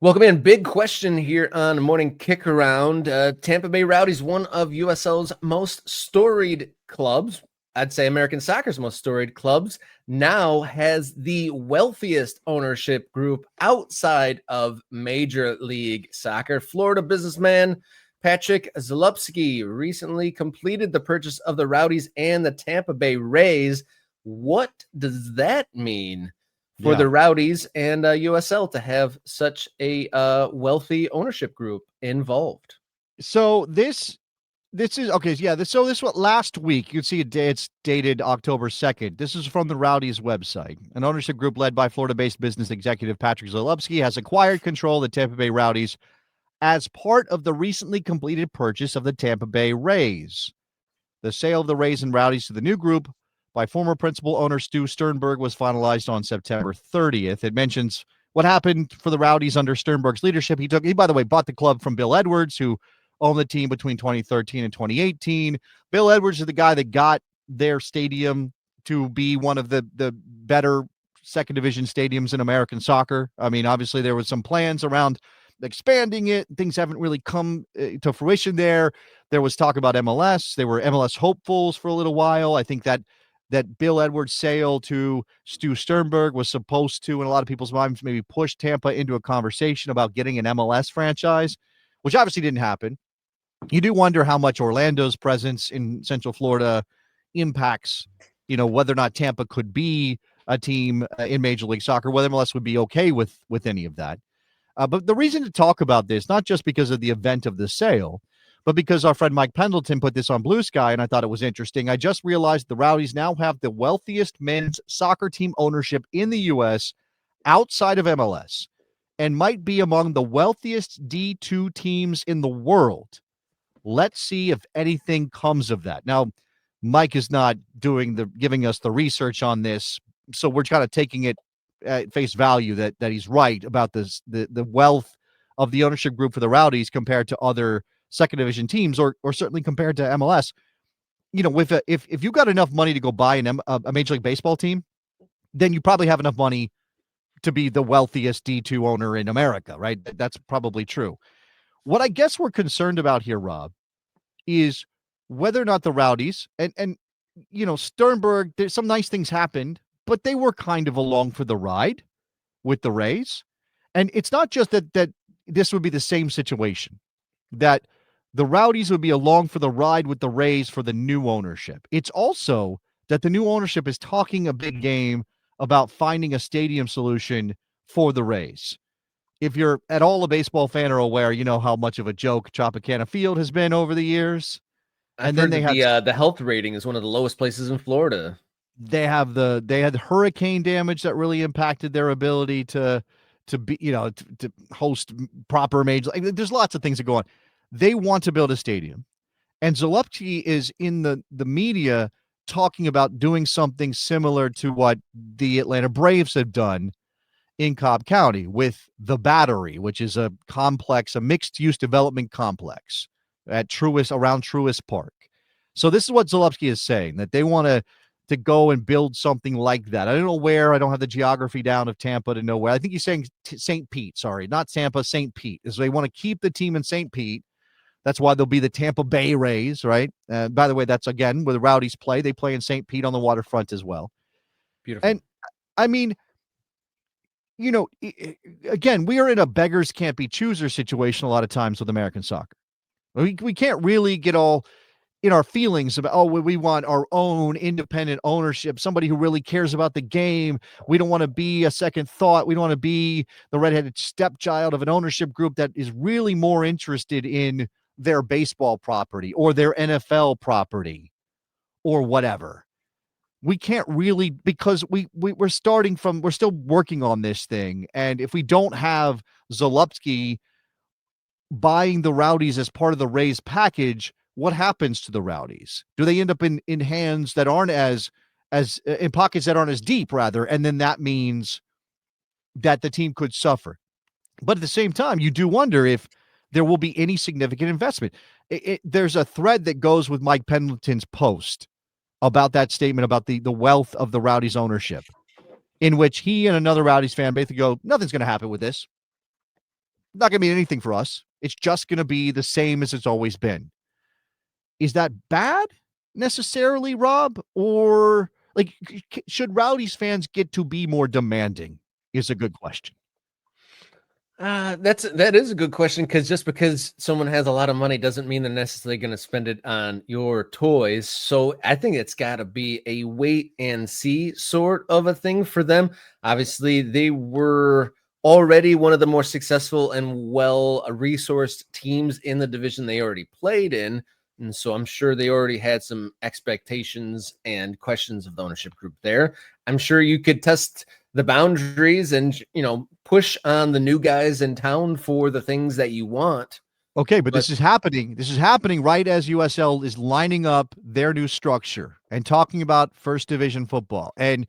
Welcome in. Big question here on Morning Kick Around. Tampa Bay Rowdies, one of USL's most storied clubs, I'd say American soccer's most storied clubs, now has the wealthiest ownership group outside of Major League Soccer. Florida businessman Patrick Zalupski recently completed the purchase of the Rowdies and the Tampa Bay Rays. What does that mean for the Rowdies and USL to have such a wealthy ownership group involved? So this is okay. Yeah, this what last week you can see it's dated October 2nd. This is from the Rowdies website. An ownership group led by Florida-based business executive Patrick Zalupski has acquired control of the Tampa Bay Rowdies as part of the recently completed purchase of the Tampa Bay Rays. The sale of the Rays and Rowdies to the new group by former principal owner Stu Sternberg was finalized on September 30th. It mentions what happened for the Rowdies under Sternberg's leadership. He, by the way, bought the club from Bill Edwards, who owned the team between 2013 and 2018. Bill Edwards is the guy that got their stadium to be one of the better second division stadiums in American soccer. I mean, obviously there was some plans around expanding it. Things haven't really come to fruition there. There was talk about MLS. There were MLS hopefuls for a little while. I think that Bill Edwards sale to Stu Sternberg was supposed to, in a lot of people's minds, maybe push Tampa into a conversation about getting an MLS franchise, which obviously didn't happen. You do wonder how much Orlando's presence in Central Florida impacts, whether or not Tampa could be a team in Major League Soccer, whether MLS would be okay with any of that. But the reason to talk about this, not just because of the event of the sale, but because our friend Mike Pendleton put this on Blue Sky, and I thought it was interesting. I just realized the Rowdies now have the wealthiest men's soccer team ownership in the U.S. outside of MLS and might be among the wealthiest D2 teams in the world. Let's see if anything comes of that. Now, Mike is not giving us the research on this, so we're kind of taking it at face value that he's right about this, the wealth of the ownership group for the Rowdies compared to other second division teams, or certainly compared to MLS. If you got enough money to go buy a Major League Baseball team, then you probably have enough money to be the wealthiest D2 owner in America, right? That's probably true. What I guess we're concerned about here, Rob, is whether or not the Rowdies and Sternberg, there's some nice things happened, but they were kind of along for the ride with the Rays. And it's not just that this would be the same situation, that the Rowdies would be along for the ride with the Rays for the new ownership. It's also that the new ownership is talking a big game about finding a stadium solution for the Rays. If you're at all a baseball fan or aware, you know how much of a joke Tropicana Field has been over the years. And then they had the health rating is one of the lowest places in Florida. They had hurricane damage that really impacted their ability to be, to host proper major. There's lots of things that go on. They want to build a stadium, and Zalupski is in the media talking about doing something similar to what the Atlanta Braves have done in Cobb County with the Battery, which is a mixed-use development complex around Truist Park. So this is what Zalupski is saying, that they want to go and build something like that. I don't know where. I don't have the geography down of Tampa to know where. I think he's saying St. Pete. Sorry, not Tampa, St. Pete. So they want to keep the team in St. Pete. That's why they'll be the Tampa Bay Rays, right? By the way, that's, again, where the Rowdies play. They play in St. Pete on the waterfront as well. Beautiful. And, I mean, again, we are in a beggars can't be choosers situation a lot of times with American soccer. We can't really get all in our feelings about, we want our own independent ownership, somebody who really cares about the game. We don't want to be a second thought. We don't want to be the redheaded stepchild of an ownership group that is really more interested in their baseball property or their NFL property or whatever. We can't really, because we're still working on this thing. And if we don't have Zalupski buying the Rowdies as part of the Rays package, what happens to the Rowdies? Do they end up in hands that aren't as in pockets that aren't as deep, rather? And then that means that the team could suffer. But at the same time, you do wonder if there will be any significant investment. There's a thread that goes with Mike Pendleton's post about that statement about the wealth of the Rowdies ownership, in which he and another Rowdies fan basically go, nothing's going to happen with this. Not going to mean anything for us. It's just going to be the same as it's always been. Is that bad necessarily, Rob? Or like, should Rowdies fans get to be more demanding? Is a good question. That is a good question, because just because someone has a lot of money doesn't mean they're necessarily going to spend it on your toys. So I think it's got to be a wait and see sort of a thing for them. Obviously, they were already one of the more successful and well-resourced teams in the division they already played in. And so I'm sure they already had some expectations and questions of the ownership group there. I'm sure you could test the boundaries and, push on the new guys in town for the things that you want. Okay, but this is happening. This is happening right as USL is lining up their new structure and talking about first division football. And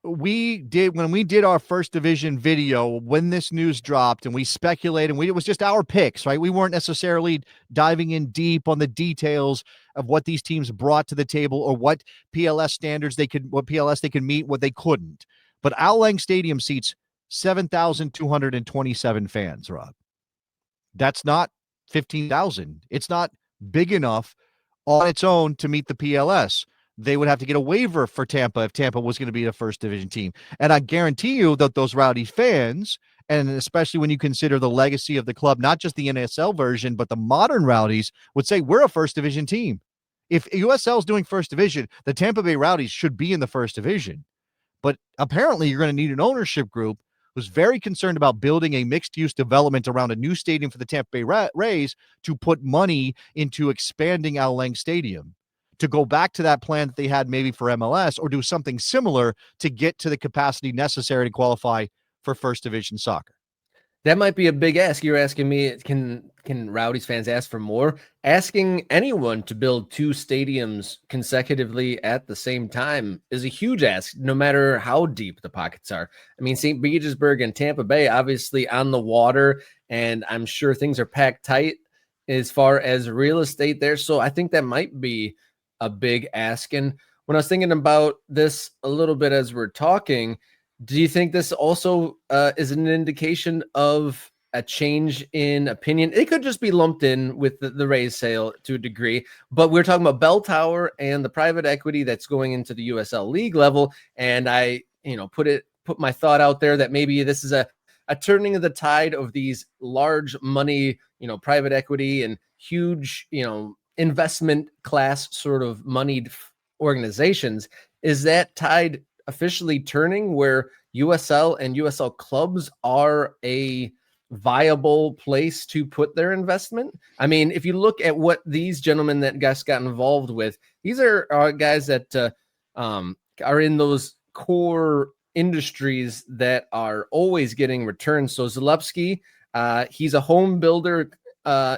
when we did our first division video, when this news dropped, and we speculated, it was just our picks, right? We weren't necessarily diving in deep on the details of what these teams brought to the table or what PLS standards what PLS they could meet, what they couldn't. But Al Lang Stadium seats 7,227 fans, Rob. That's not 15,000. It's not big enough on its own to meet the PLS. They would have to get a waiver for Tampa if Tampa was going to be a first division team. And I guarantee you that those Rowdy fans, and especially when you consider the legacy of the club, not just the NSL version, but the modern Rowdies, would say we're a first division team. If USL is doing first division, the Tampa Bay Rowdies should be in the first division. But apparently you're going to need an ownership group who's very concerned about building a mixed-use development around a new stadium for the Tampa Bay Rays to put money into expanding Al Lang Stadium, to go back to that plan that they had maybe for MLS, or do something similar to get to the capacity necessary to qualify for first division soccer. That might be a big ask. You're asking me, can Rowdies fans ask for more? Asking anyone to build two stadiums consecutively at the same time is a huge ask, no matter how deep the pockets are. I mean, St. Petersburg and Tampa Bay, obviously on the water, and I'm sure things are packed tight as far as real estate there. So I think that might be a big ask. And when I was thinking about this a little bit as we're talking, do you think this also is an indication of a change in opinion? It could just be lumped in with the Rays sale to a degree, but we're talking about Bell Tower and the private equity that's going into the USL League level. And I, put my thought out there that maybe this is a turning of the tide of these large money, private equity and huge, investment class sort of moneyed organizations. Is that tide officially turning where USL and USL clubs are a viable place to put their investment? I mean, if you look at what these gentlemen that guys got involved with, these are guys that are in those core industries that are always getting returns. So Zalupski, he's a home builder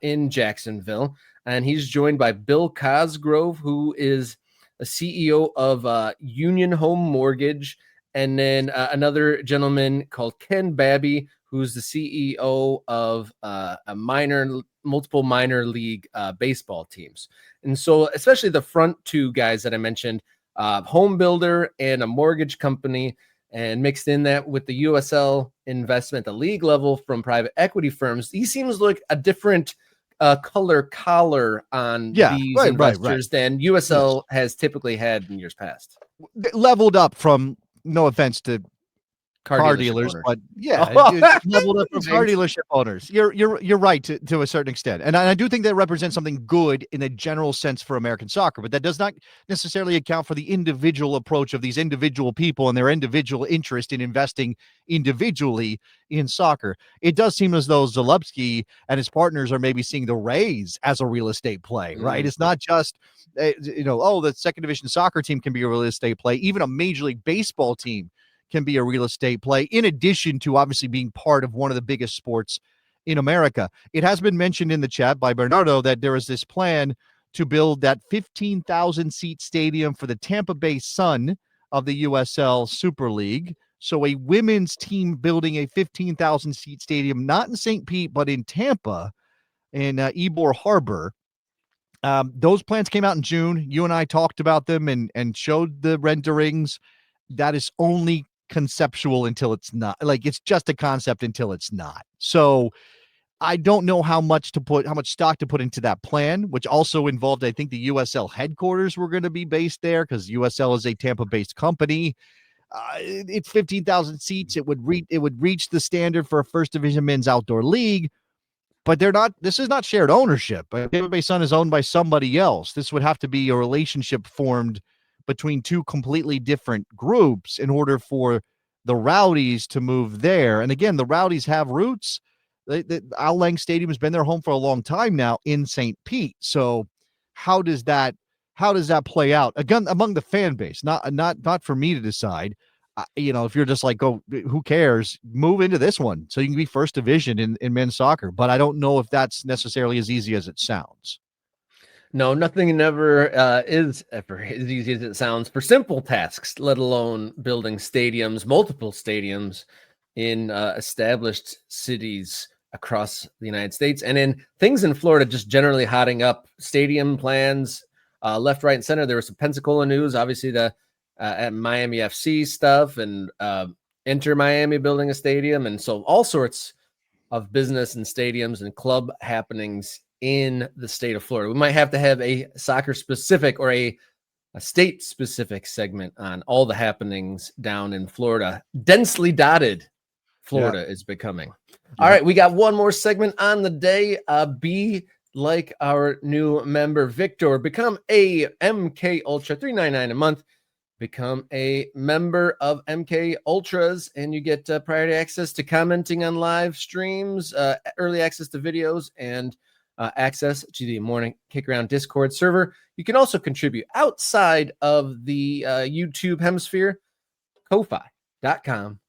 in Jacksonville, and he's joined by Bill Cosgrove, who is a CEO of Union Home Mortgage, and then another gentleman called Ken Babby, who's the CEO of multiple minor league baseball teams. And so especially the front two guys that I mentioned, home builder and a mortgage company, and mixed in that with the USL investment, the league level from private equity firms, he seems like a different color collar on these investors than USL has typically had in years past. Leveled up from, no offense to car dealers, but leveled up from car dealership owners. You're right to a certain extent, and I do think that represents something good in a general sense for American soccer, but that does not necessarily account for the individual approach of these individual people and their individual interest in investing individually in soccer. It does seem as though Zalupski and his partners are maybe seeing the Rays as a real estate play, right? It's not just the second division soccer team can be a real estate play. Even a Major League Baseball team can be a real estate play, in addition to obviously being part of one of the biggest sports in America. It has been mentioned in the chat by Bernardo that there is this plan to build that 15,000 seat stadium for the Tampa Bay Sun of the USL Super League. So a women's team building a 15,000 seat stadium, not in St. Pete, but in Tampa, in Ybor Harbor. Those plans came out in June. You and I talked about them and showed the renderings. That is only conceptual until it's not. Like, it's just a concept until it's not. So I don't know how much stock to put into that plan, which also involved, I think, the USL headquarters were going to be based there because USL is a Tampa-based company. It's 15,000 seats. It would reach the standard for a first division men's outdoor league, but they're not. This is not shared ownership. Tampa Bay Sun is owned by somebody else. This would have to be a relationship formed between two completely different groups in order for the Rowdies to move there. And again, the Rowdies have roots. Al Lang Stadium has been their home for a long time now in St. Pete. So how does that play out again among the fan base? Not for me to decide. If you're just like, go, who cares? Move into this one so you can be first division in men's soccer. But I don't know if that's necessarily as easy as it sounds. No, nothing never is ever as easy as it sounds for simple tasks, let alone building stadiums, multiple stadiums in established cities across the United States, and in things in Florida just generally hotting up. Stadium plans, left, right, and center. There was some Pensacola news, obviously the at Miami FC stuff, and Inter Miami building a stadium, and so all sorts of business and stadiums and club happenings in the state of Florida. We might have to have a soccer specific or a state specific segment on all the happenings down in Florida. Densely dotted Florida is becoming. All right, we got one more segment on the day. Be like our new member Victor. Become a MK Ultra, $3.99 a month. Become a member of MK Ultras, and you get priority access to commenting on live streams, early access to videos, and access to the Morning Kick Around Discord server. You can also contribute outside of the YouTube hemisphere. Ko-fi.com/morningkickaround.